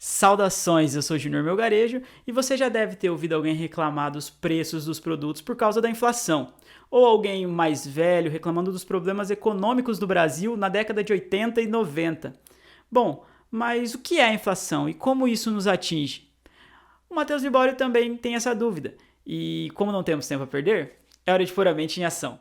Saudações, eu sou Júnior Melgarejo e você já deve ter ouvido alguém reclamar dos preços dos produtos por causa da inflação. Ou alguém mais velho reclamando dos problemas econômicos do Brasil na década de 80 e 90. Bom, mas o que é a inflação e como isso nos atinge? O Matheus Libório também tem essa dúvida. E como não temos tempo a perder, é hora de pôr a mente em ação.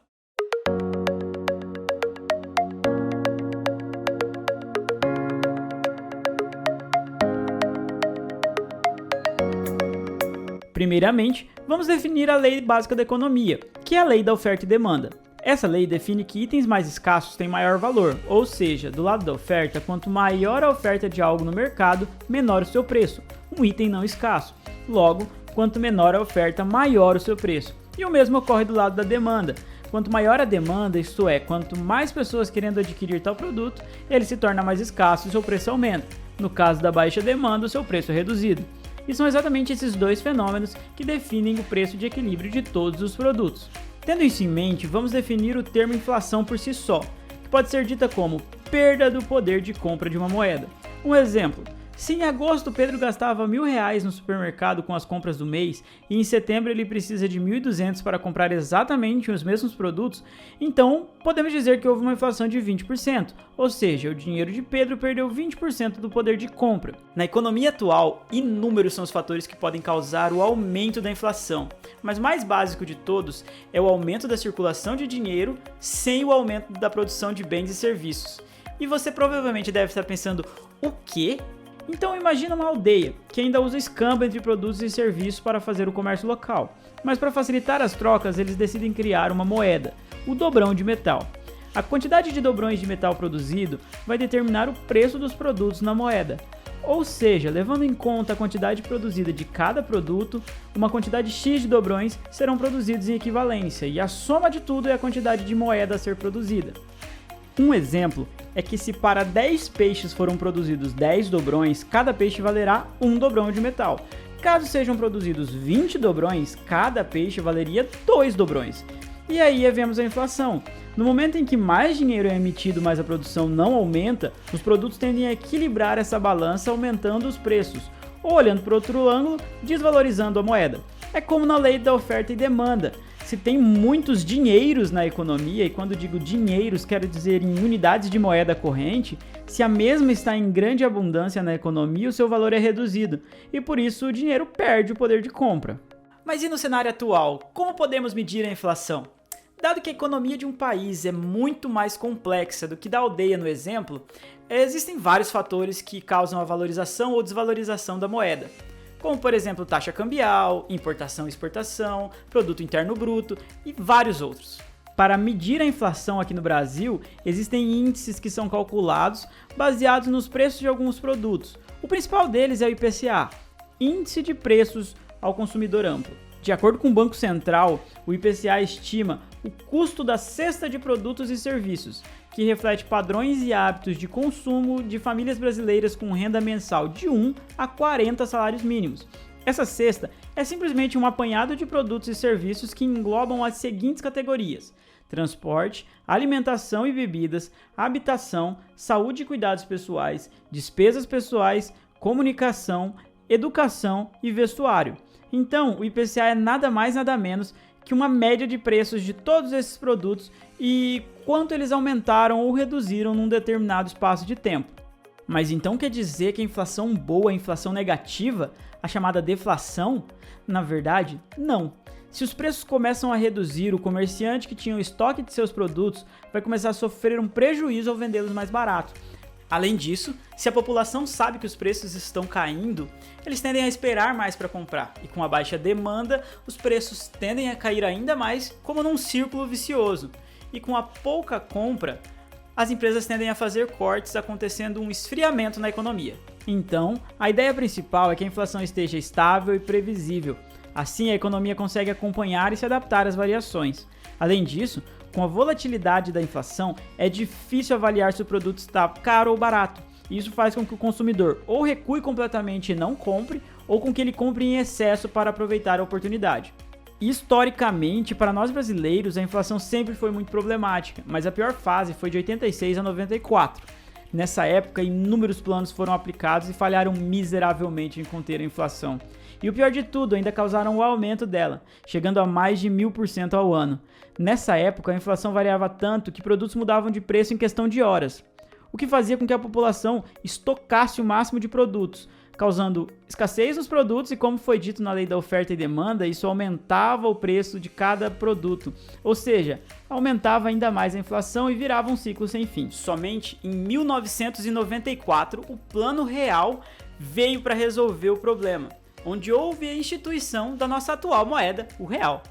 Primeiramente, vamos definir a lei básica da economia, que é a lei da oferta e demanda. Essa lei define que itens mais escassos têm maior valor, ou seja, do lado da oferta, quanto maior a oferta de algo no mercado, menor o seu preço, um item não escasso. Logo, quanto menor a oferta, maior o seu preço. E o mesmo ocorre do lado da demanda. Quanto maior a demanda, isto é, quanto mais pessoas querendo adquirir tal produto, ele se torna mais escasso e seu preço aumenta. No caso da baixa demanda, o seu preço é reduzido. E são exatamente esses dois fenômenos que definem o preço de equilíbrio de todos os produtos. Tendo isso em mente, vamos definir o termo inflação por si só, que pode ser dita como perda do poder de compra de uma moeda. Um exemplo: se em agosto Pedro gastava R$1.000 no supermercado com as compras do mês e em setembro ele precisa de 1.200 para comprar exatamente os mesmos produtos, então podemos dizer que houve uma inflação de 20%, ou seja, o dinheiro de Pedro perdeu 20% do poder de compra. Na economia atual, inúmeros são os fatores que podem causar o aumento da inflação, mas o mais básico de todos é o aumento da circulação de dinheiro sem o aumento da produção de bens e serviços. E você provavelmente deve estar pensando, o quê? Então imagina uma aldeia que ainda usa escambo entre produtos e serviços para fazer o comércio local, mas para facilitar as trocas eles decidem criar uma moeda, o dobrão de metal. A quantidade de dobrões de metal produzido vai determinar o preço dos produtos na moeda, ou seja, levando em conta a quantidade produzida de cada produto, uma quantidade X de dobrões serão produzidos em equivalência e a soma de tudo é a quantidade de moeda a ser produzida. Um exemplo é que se para 10 peixes foram produzidos 10 dobrões, cada peixe valerá 1 dobrão de metal. Caso sejam produzidos 20 dobrões, cada peixe valeria 2 dobrões. E aí vemos a inflação. No momento em que mais dinheiro é emitido, mas a produção não aumenta, os produtos tendem a equilibrar essa balança aumentando os preços, ou olhando para outro ângulo, desvalorizando a moeda. É como na lei da oferta e demanda. Se tem muitos dinheiros na economia, e quando digo dinheiros quero dizer em unidades de moeda corrente, se a mesma está em grande abundância na economia, o seu valor é reduzido, e por isso o dinheiro perde o poder de compra. Mas e no cenário atual, como podemos medir a inflação? Dado que a economia de um país é muito mais complexa do que da aldeia no exemplo, existem vários fatores que causam a valorização ou desvalorização da moeda, como por exemplo taxa cambial, importação e exportação, produto interno bruto e vários outros. Para medir a inflação aqui no Brasil, existem índices que são calculados baseados nos preços de alguns produtos. O principal deles é o IPCA, Índice de Preços ao Consumidor Amplo. De acordo com o Banco Central, o IPCA estima o custo da cesta de produtos e serviços, que reflete padrões e hábitos de consumo de famílias brasileiras com renda mensal de 1 a 40 salários mínimos. Essa cesta é simplesmente um apanhado de produtos e serviços que englobam as seguintes categorias: transporte, alimentação e bebidas, habitação, saúde e cuidados pessoais, despesas pessoais, comunicação, educação e vestuário. Então, o IPCA é nada mais nada menos que uma média de preços de todos esses produtos e quanto eles aumentaram ou reduziram num determinado espaço de tempo. Mas então quer dizer que a inflação boa é a inflação negativa, a chamada deflação? Na verdade, não. Se os preços começam a reduzir, o comerciante que tinha o estoque de seus produtos vai começar a sofrer um prejuízo ao vendê-los mais barato. Além disso, se a população sabe que os preços estão caindo, eles tendem a esperar mais para comprar, e com a baixa demanda, os preços tendem a cair ainda mais, como num círculo vicioso. E com a pouca compra, as empresas tendem a fazer cortes, acontecendo um esfriamento na economia. Então, a ideia principal é que a inflação esteja estável e previsível. Assim, a economia consegue acompanhar e se adaptar às variações. Além disso, com a volatilidade da inflação, é difícil avaliar se o produto está caro ou barato. Isso faz com que o consumidor ou recue completamente e não compre, ou com que ele compre em excesso para aproveitar a oportunidade. Historicamente, para nós brasileiros, a inflação sempre foi muito problemática, mas a pior fase foi de 86 a 94. Nessa época, inúmeros planos foram aplicados e falharam miseravelmente em conter a inflação. E o pior de tudo, ainda causaram o aumento dela, chegando a mais de 1000% ao ano. Nessa época, a inflação variava tanto que produtos mudavam de preço em questão de horas, o que fazia com que a população estocasse o máximo de produtos, causando escassez nos produtos e, como foi dito na lei da oferta e demanda, isso aumentava o preço de cada produto, ou seja, aumentava ainda mais a inflação e virava um ciclo sem fim. Somente em 1994, o Plano Real veio para resolver o problema, onde houve a instituição da nossa atual moeda, o real.